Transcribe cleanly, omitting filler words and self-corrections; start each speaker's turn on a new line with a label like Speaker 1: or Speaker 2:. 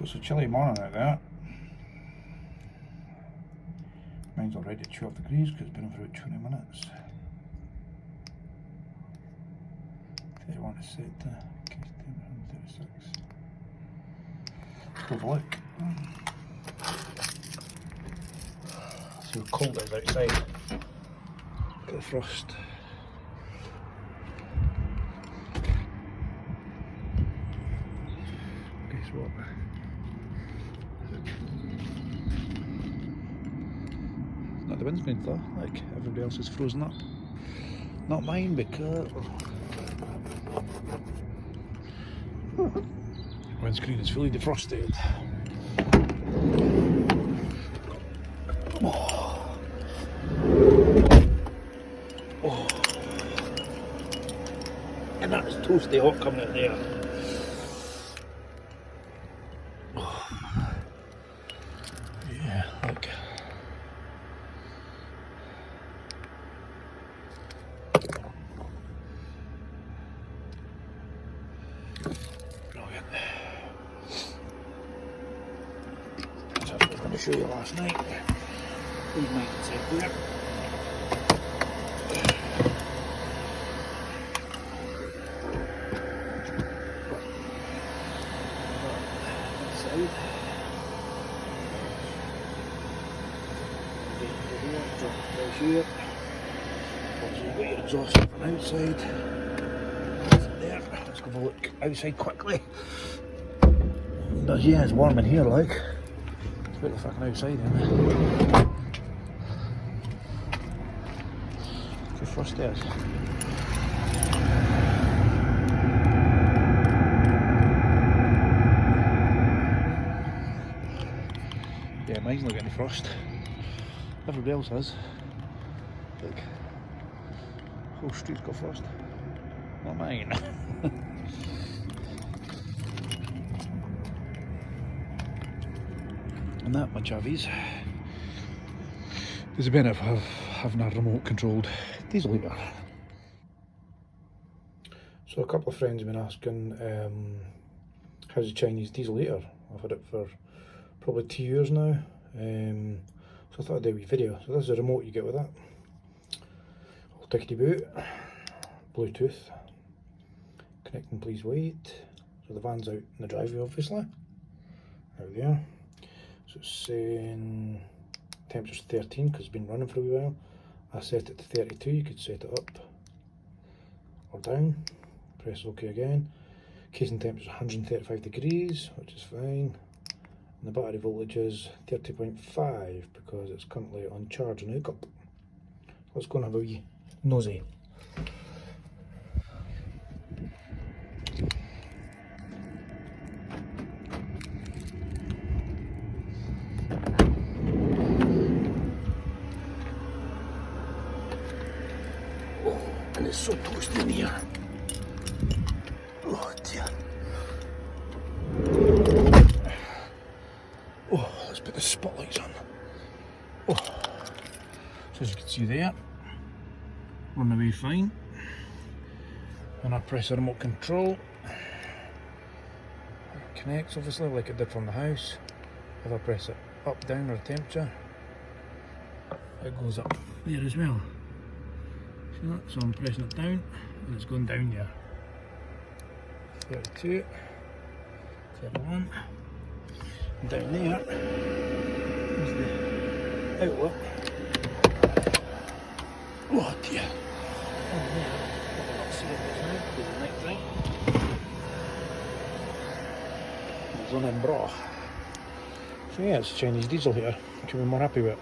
Speaker 1: So it's a chilly morning out there. Mine's already at 12 degrees because it's been over about 20 minutes. 31 is set to 36. Let's have a look. See how cold it is outside. Look at the frost. Guess what? Not the wind's been though, like everybody else is frozen up. Not mine because windscreen is fully defrosted. Oh. Oh. And that is toasty hot coming out there. Oh. Yeah, look. Brilliant. That's what I was going to show you last night. Leave mine inside there. Here. Also you've got your exhaust from outside. There. Let's go have a look outside quickly. But yeah, it's warm in here like. It's about the fucking outside isn't it? Good frost there. Yeah, mine's not getting any frost. Everybody else has. Look, whole street's got frost. Not mine. And that, my chavies, is the benefit of having a remote controlled diesel heater. So a couple of friends have been asking, how's the Chinese diesel heater? I've had it for probably 2 years now. So I thought I'd do a wee video. So this is a remote you get with that. All tickety boot, Bluetooth, connecting please wait. So the van's out in the driveway obviously. Out there. So it's saying temperature's 13 because it's been running for a wee while. I set it to 32, you could set it up or down. Press OK again. Casing temperature is 135 degrees, which is fine. And the battery voltage is 30.5 because it's currently on charge and hook up. Let's go and have a wee nosy. Oh, and it's so toasty in here. Oh dear. Oh, let's put the spotlights on. Oh, so as you can see there, running away fine. And I press the remote control. It connects obviously like it did from the house. If I press it up, down or temperature, it goes up there as well. See that? So I'm pressing it down and it's going down there. 32, 31. Down there is the outlet. Oh dear. It's on in bra. So yeah, it's a Chinese diesel here. Can be more happy with it.